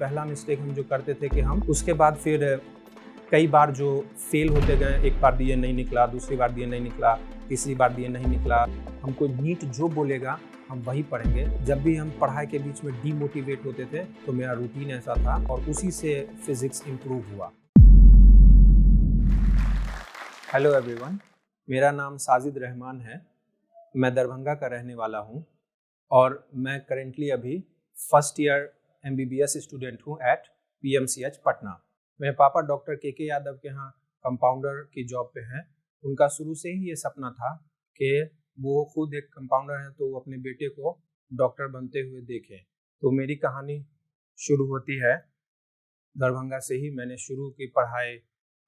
पहला मिस्टेक हम जो करते थे कि हम उसके बाद फिर कई बार जो फेल होते गए, एक बार दिए नहीं निकला, दूसरी बार दिए नहीं निकला, तीसरी बार दिए नहीं निकला, हमको नीट जो बोलेगा हम वही पढ़ेंगे। जब भी हम पढ़ाई के बीच में डीमोटिवेट होते थे तो मेरा रूटीन ऐसा था और उसी से फिजिक्स इम्प्रूव हुआ। हेलो एवरीवन, मेरा नाम साजिद रहमान है। मैं दरभंगा का रहने वाला हूँ और मैं करेंटली अभी फर्स्ट ईयर MBBS स्टूडेंट हूँ एट PMCH पटना। मेरे पापा डॉक्टर के यादव के यहाँ कंपाउंडर की जॉब पे हैं। उनका शुरू से ही ये सपना था कि वो खुद एक कंपाउंडर हैं तो वो अपने बेटे को डॉक्टर बनते हुए देखें। तो मेरी कहानी शुरू होती है दरभंगा से ही। मैंने शुरू की पढ़ाई,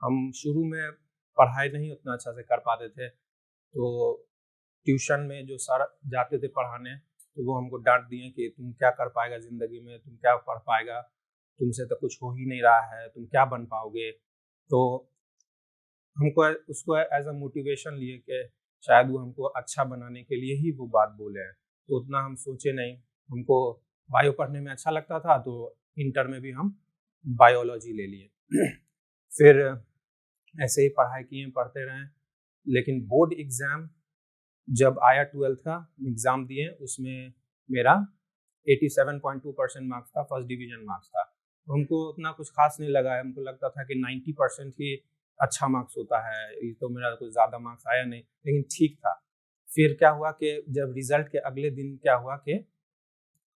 हम शुरू में पढ़ाई नहीं उतना अच्छा से कर पाते थे, तो ट्यूशन में जो सर जाते थे पढ़ाने तो वो हमको डांट दिए कि तुम क्या कर पाएगा ज़िंदगी में, तुम क्या पढ़ पाएगा, तुमसे तो कुछ हो ही नहीं रहा है, तुम क्या बन पाओगे। तो हमको उसको एज अ मोटिवेशन लिए कि शायद वो हमको अच्छा बनाने के लिए ही वो बात बोले हैं। तो उतना हम सोचे नहीं। हमको बायो पढ़ने में अच्छा लगता था तो इंटर में भी हम बायोलॉजी ले लिए। फिर ऐसे ही पढ़ाई किए, पढ़ते रहें। लेकिन बोर्ड एग्ज़ाम जब आया 12th का एग्ज़ाम दिए, उसमें मेरा 87.2% मार्क्स था, फर्स्ट डिवीज़न मार्क्स था। तो हमको उतना कुछ खास नहीं लगा। हमको लगता था कि 90% ही अच्छा मार्क्स होता है, ये तो मेरा कुछ ज़्यादा मार्क्स आया नहीं, लेकिन ठीक था। फिर क्या हुआ कि जब रिज़ल्ट के अगले दिन क्या हुआ कि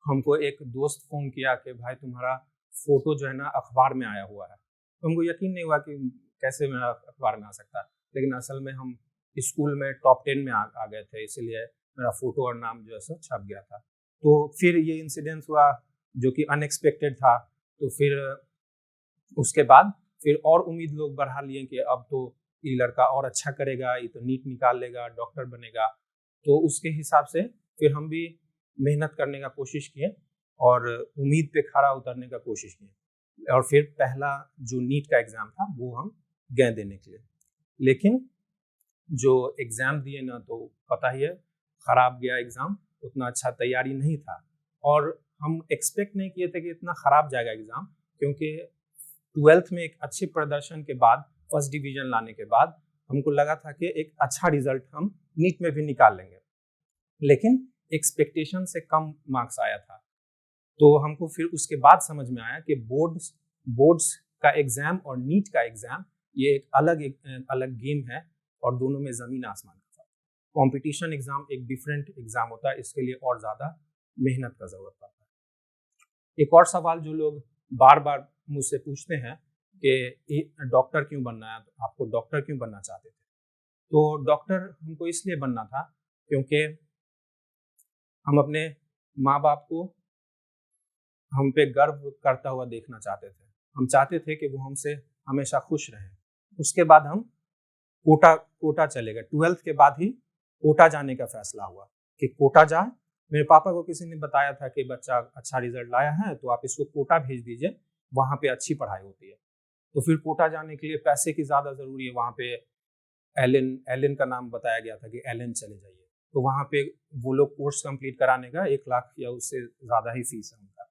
हमको एक दोस्त फ़ोन किया कि भाई तुम्हारा फ़ोटो जो है ना अखबार में आया हुआ है। तो हमको यकीन नहीं हुआ कि कैसे मेरा अखबार में आ सकता है, लेकिन असल में हम स्कूल में टॉप 10 में आ गए थे, इसलिए मेरा फ़ोटो और नाम जो है सो छप गया था। तो फिर ये इंसिडेंस हुआ जो कि अनएक्सपेक्टेड था। तो फिर उसके बाद फिर और उम्मीद लोग बढ़ा लिए कि अब तो ये लड़का और अच्छा करेगा, ये तो नीट निकाल लेगा, डॉक्टर बनेगा। तो उसके हिसाब से फिर हम भी मेहनत करने का कोशिश किए और उम्मीद पे खरा उतरने का कोशिश किए। और फिर पहला जो नीट का एग्ज़ाम था वो हम गए देने के लिए। लेकिन जो एग्ज़ाम दिए ना, तो पता ही है ख़राब गया एग्ज़ाम, उतना अच्छा तैयारी नहीं था। और हम एक्सपेक्ट नहीं किए थे कि इतना ख़राब जाएगा एग्ज़ाम, क्योंकि 12th में एक अच्छे प्रदर्शन के बाद, फर्स्ट डिवीज़न लाने के बाद हमको लगा था कि एक अच्छा रिज़ल्ट हम नीट में भी निकाल लेंगे, लेकिन एक्सपेक्टेशन से कम मार्क्स आया था। तो हमको फिर उसके बाद समझ में आया कि बोर्ड्स का एग्ज़ाम और नीट का एग्ज़ाम ये एक अलग गेम है और दोनों में ज़मीन आसमान का फ़र्क। कॉम्पिटिशन एग्ज़ाम एक डिफरेंट एग्ज़ाम होता है, इसके लिए और ज़्यादा मेहनत का ज़रूरत पड़ता है। एक और सवाल जो लोग बार बार मुझसे पूछते हैं कि डॉक्टर क्यों बनना है, तो आपको डॉक्टर क्यों बनना चाहते थे? तो डॉक्टर हमको इसलिए बनना था क्योंकि हम अपने माँ बाप को हम पे गर्व करता हुआ देखना चाहते थे। हम चाहते थे कि वो हमसे हमेशा खुश रहें। उसके बाद हम कोटा चले गए। 12th के बाद ही कोटा जाने का फैसला हुआ कि कोटा जाए। मेरे पापा को किसी ने बताया था कि बच्चा अच्छा रिजल्ट लाया है तो आप इसको कोटा भेज दीजिए, वहाँ पे अच्छी पढ़ाई होती है। तो फिर कोटा जाने के लिए पैसे की ज़्यादा ज़रूरी है। वहाँ पे एलन का नाम बताया गया था कि एलन चले जाइए। तो वहाँ पे वो लोग कोर्स कंप्लीट कराने का 1 लाख या उससे ज़्यादा ही फीस है उनका।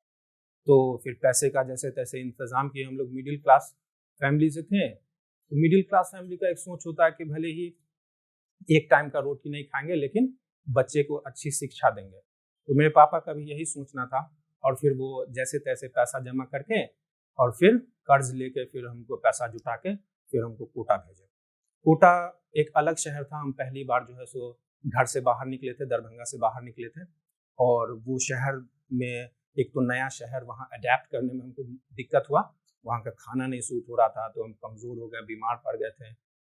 तो फिर पैसे का जैसे तैसे इंतज़ाम किए। हम लोग मिडिल क्लास फैमिली से थे। तो मिडिल क्लास फैमिली का एक सोच होता है कि भले ही एक टाइम का रोटी नहीं खाएंगे, लेकिन बच्चे को अच्छी शिक्षा देंगे। तो मेरे पापा का भी यही सोचना था। और फिर वो जैसे तैसे पैसा जमा करके और फिर कर्ज लेके फिर हमको पैसा जुटा के फिर हमको कोटा भेजे। कोटा एक अलग शहर था। हम पहली बार जो है सो घर से बाहर निकले थे, दरभंगा से बाहर निकले थे। और वो शहर में एक तो नया शहर, वहाँ अडेप्ट करने में हमको दिक्कत हुआ। वहाँ का खाना नहीं सूट हो रहा था तो हम कमज़ोर हो गए, बीमार पड़ गए थे।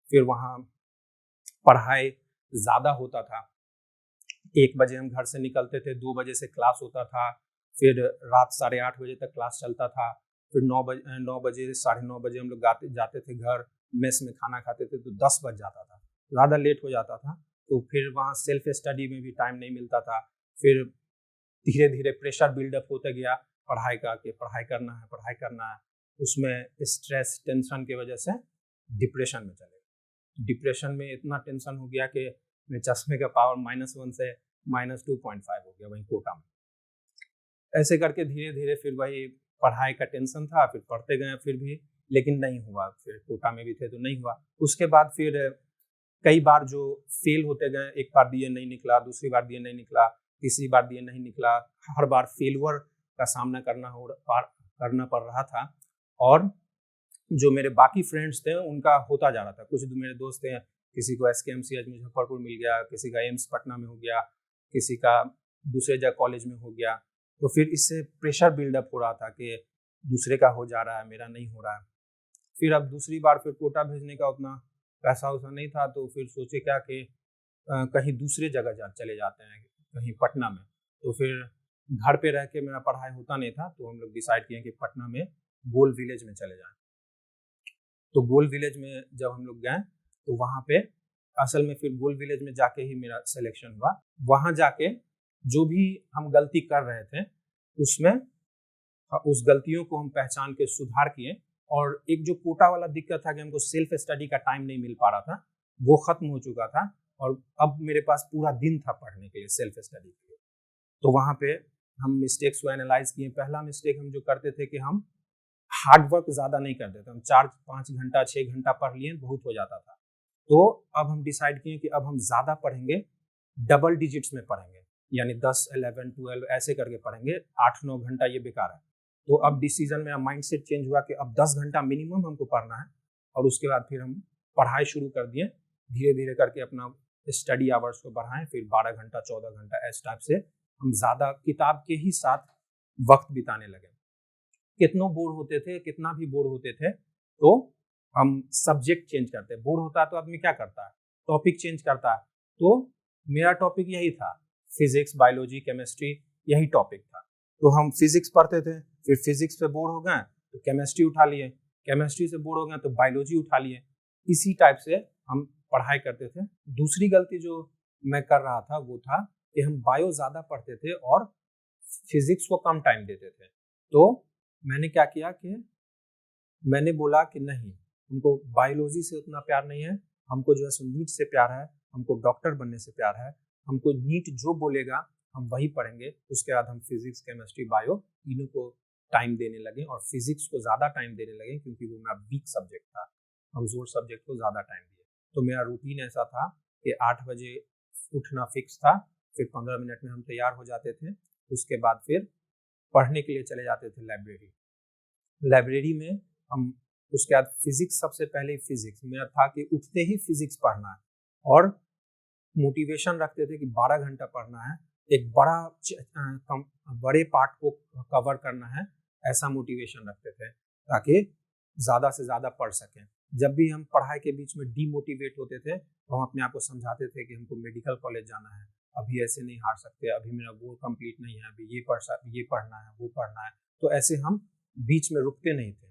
फिर वहाँ पढ़ाई ज़्यादा होता था। 1 बजे हम घर से निकलते थे, 2 बजे से क्लास होता था, फिर रात 8:30 बजे तक क्लास चलता था। फिर 9 बजे 9:30 बजे हम लोग जाते थे घर, मेस में खाना खाते थे तो 10 बज जाता था, ज़्यादा लेट हो जाता था। तो फिर वहाँ सेल्फ स्टडी में भी टाइम नहीं मिलता था। फिर धीरे धीरे प्रेशर बिल्डअप होता गया पढ़ाई का कि पढ़ाई करना है। उसमें स्ट्रेस, टेंशन की वजह से डिप्रेशन में चले गए। डिप्रेशन में इतना टेंशन हो गया कि मेरे चश्मे का पावर -1 से -2.5 हो गया वहीं कोटा में। ऐसे करके धीरे धीरे फिर वही पढ़ाई का टेंशन था, फिर पढ़ते गए फिर भी, लेकिन नहीं हुआ। फिर कोटा में भी थे तो नहीं हुआ। उसके बाद फिर कई बार जो फेल होते गए, एक बार दिए नहीं निकला, दूसरी बार दिए नहीं निकला, तीसरी बार दिए नहीं निकला, हर बार फेलुअर का सामना करना पड़ रहा था। और जो मेरे बाकी फ्रेंड्स थे उनका होता जा रहा था। कुछ मेरे दोस्त थे, किसी को SKMCH मुजफ्फरपुर मिल गया, किसी का एम्स पटना में हो गया, किसी का दूसरे जगह कॉलेज में हो गया। तो फिर इससे प्रेशर बिल्डअप हो रहा था कि दूसरे का हो जा रहा है, मेरा नहीं हो रहा है। फिर अब दूसरी बार फिर कोटा भेजने का उतना पैसा वैसा नहीं था, तो फिर सोचे क्या कि कहीं दूसरे जगह चले जाते हैं, कहीं पटना में। तो फिर घर पे रह के मेरा पढ़ाई होता नहीं था, तो हम लोग डिसाइड किए कि पटना में गोल विलेज में चले जाएं। तो गोल विलेज में जब हम लोग गए तो वहाँ पे असल में फिर गोल विलेज में जाके ही मेरा सिलेक्शन हुआ। वहाँ जाके जो भी हम गलती कर रहे थे उसमें उस गलतियों को हम पहचान के सुधार किए। और एक जो कोटा वाला दिक्कत था कि हमको सेल्फ स्टडी का टाइम नहीं मिल पा रहा था, वो खत्म हो चुका था। और अब मेरे पास पूरा दिन था पढ़ने के लिए, सेल्फ स्टडी के लिए। तो वहाँ पे हम मिस्टेक्स को एनालाइज किए। पहला मिस्टेक हम जो करते थे कि हम हार्ड वर्क ज़्यादा नहीं करते थे। हम 4-5 घंटा 6 घंटा पढ़ लिए, बहुत हो जाता था। तो अब हम डिसाइड किए कि अब हम ज़्यादा पढ़ेंगे, डबल डिजिट्स में पढ़ेंगे, यानी 10, 11, 12 ऐसे करके पढ़ेंगे। 8-9 घंटा ये बेकार है। तो अब डिसीजन मेरा माइंडसेट चेंज हुआ कि अब 10 घंटा मिनिमम हमको पढ़ना है। और उसके बाद फिर हम पढ़ाई शुरू कर दिए, धीरे धीरे करके अपना स्टडी आवर्स को बढ़ाएं। फिर 12 घंटा 14 घंटा इस टाइप से हम ज़्यादा किताब के ही साथ वक्त बिताने लगे। कितना बोर होते थे, कितना भी बोर होते थे, तो हम सब्जेक्ट चेंज करते। बोर होता है तो आदमी क्या करता है, टॉपिक चेंज करता है। तो मेरा टॉपिक यही था, फिजिक्स, बायोलॉजी, केमिस्ट्री, यही टॉपिक था। तो हम फिजिक्स पढ़ते थे, फिर फिजिक्स पे बोर हो गए तो केमिस्ट्री उठा लिए, केमिस्ट्री से बोर हो गए तो बायोलॉजी उठा लिए। इसी टाइप से हम पढ़ाई करते थे। दूसरी गलती जो मैं कर रहा था वो था कि हम बायो ज़्यादा पढ़ते थे और फिजिक्स को कम टाइम देते थे। तो मैंने क्या किया कि मैंने बोला कि नहीं, हमको बायोलॉजी से उतना प्यार नहीं है, हमको जो है सो नीट से प्यार है, हमको डॉक्टर बनने से प्यार है। हमको नीट जो बोलेगा हम वही पढ़ेंगे। उसके बाद हम फिजिक्स, केमिस्ट्री, बायो तीनों को टाइम देने लगे और फिजिक्स को ज़्यादा टाइम देने लगे क्योंकि वो मेरा वीक सब्जेक्ट था। कमज़ोर सब्जेक्ट को ज़्यादा टाइम दिए। तो मेरा रूटीन ऐसा था कि 8 बजे उठना फिक्स था, फिर 15 मिनट में हम तैयार हो जाते थे। उसके बाद फिर पढ़ने के लिए चले जाते थे लाइब्रेरी में। हम उसके बाद फिजिक्स, सबसे पहले फिजिक्स मेरा था कि उठते ही फिजिक्स पढ़ना है और मोटिवेशन रखते थे कि 12 घंटा पढ़ना है, एक बड़े पार्ट को कवर करना है, ऐसा मोटिवेशन रखते थे ताकि ज़्यादा से ज़्यादा पढ़ सकें। जब भी हम पढ़ाई के बीच में डीमोटिवेट होते थे तो हम अपने आप को समझाते थे कि हमको मेडिकल कॉलेज जाना है, अभी ऐसे नहीं हार सकते, अभी मेरा गोल कंप्लीट नहीं है, अभी ये पढ़ना है, वो पढ़ना है। तो ऐसे हम बीच में रुकते नहीं थे।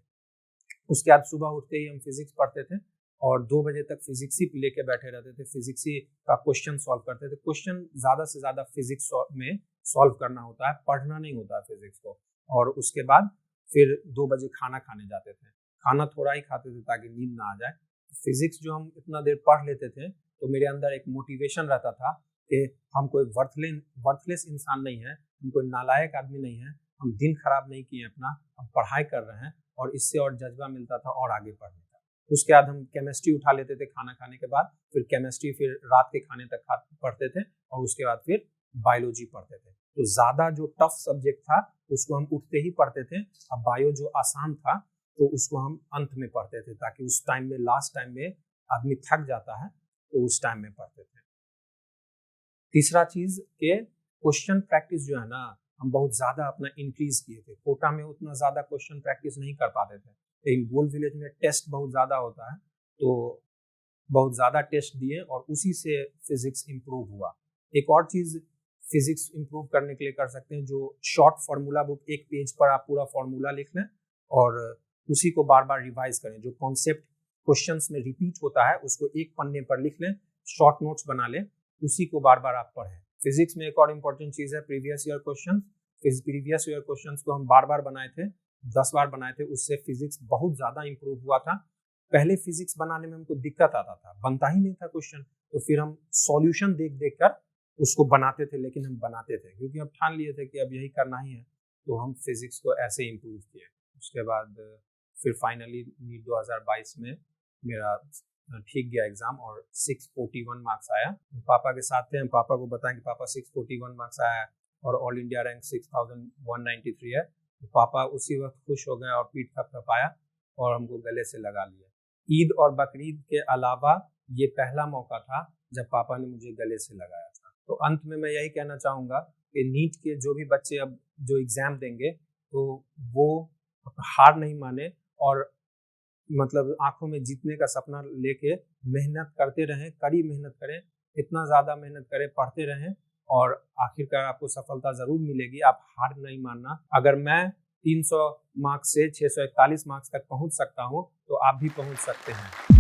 उसके बाद सुबह उठते ही हम फिजिक्स पढ़ते थे और 2 बजे तक फिजिक्स ही लेके बैठे रहते थे। फिजिक्स ही का क्वेश्चन सॉल्व करते थे। क्वेश्चन ज़्यादा से ज़्यादा फिजिक्स में सॉल्व करना होता है, पढ़ना नहीं होता है फिजिक्स को। और उसके बाद फिर 2 बजे खाना खाने जाते थे। खाना थोड़ा ही खाते थे ताकि नींद ना आ जाए। फिजिक्स जो हम इतना देर पढ़ लेते थे तो मेरे अंदर एक मोटिवेशन रहता था कि हम कोई वर्थलेस इंसान नहीं है, हम कोई नालायक आदमी नहीं है, हम दिन खराब नहीं किए अपना, हम पढ़ाई कर रहे हैं। और इससे और जज्बा मिलता था और आगे पढ़ने का। उसके बाद हम केमिस्ट्री उठा लेते थे खाना खाने के बाद, फिर केमिस्ट्री फिर रात के खाने तक पढ़ते थे और उसके बाद फिर बायोलॉजी पढ़ते थे। तो ज़्यादा जो टफ सब्जेक्ट था उसको हम उठते ही पढ़ते थे। अब बायो जो आसान था तो उसको हम अंत में पढ़ते थे ताकि उस टाइम में, लास्ट टाइम में आदमी थक जाता है तो उस टाइम में पढ़ते थे। तीसरा चीज़ के क्वेश्चन प्रैक्टिस जो है ना, हम बहुत ज़्यादा अपना इंक्रीज किए थे। कोटा में उतना ज़्यादा क्वेश्चन प्रैक्टिस नहीं कर पाते थे, लेकिन गोल विलेज में टेस्ट बहुत ज़्यादा होता है तो बहुत ज़्यादा टेस्ट दिए और उसी से फिजिक्स इम्प्रूव हुआ। एक और चीज़ फिजिक्स इम्प्रूव करने के लिए कर सकते हैं, जो शॉर्ट फार्मूला बुक, एक पेज पर आप पूरा फार्मूला लिख लें और उसी को बार बार रिवाइज करें। जो कॉन्सेप्ट क्वेश्चंस में रिपीट होता है उसको एक पन्ने पर लिख लें, शॉर्ट नोट्स बना लें, उसी को बार बार आप पढ़ें। फिजिक्स में एक और इम्पोर्टेंट चीज़ है previous year question. Previous year questions को हम बार बार बनाए थे, 10 बार बनाए थे, उससे फिजिक्स बहुत ज़्यादा इम्प्रूव हुआ था। पहले फिजिक्स बनाने में हमको दिक्कत आता था, बनता ही नहीं था क्वेश्चन, तो फिर हम सॉल्यूशन देख देख कर उसको बनाते थे, लेकिन हम बनाते थे क्योंकि हम ठान लिए थे कि अब यही करना ही है। तो हम फिज़िक्स को ऐसे इम्प्रूव किए। उसके बाद फिर फाइनली नीट 2022 में मेरा ठीक गया एग्ज़ाम और 641 मार्क्स आया। पापा के साथ थे, हम पापा को बताएं कि पापा 641 मार्क्स आया है और ऑल इंडिया रैंक 6193 है। तो पापा उसी वक्त खुश हो गए और पीठ थपथपाया और हमको गले से लगा लिया। ईद और बकरीद के अलावा ये पहला मौका था जब पापा ने मुझे गले से लगाया था। तो अंत में मैं यही कहना चाहूँगा कि नीट के जो भी बच्चे अब जो एग्ज़ाम देंगे तो वो हार नहीं माने और मतलब आंखों में जीतने का सपना लेके मेहनत करते रहें, कड़ी मेहनत करें, इतना ज़्यादा मेहनत करें, पढ़ते रहें और आखिरकार आपको सफलता ज़रूर मिलेगी। आप हार नहीं मानना। अगर मैं 300 मार्क्स से 641 मार्क्स तक पहुंच सकता हूं तो आप भी पहुंच सकते हैं।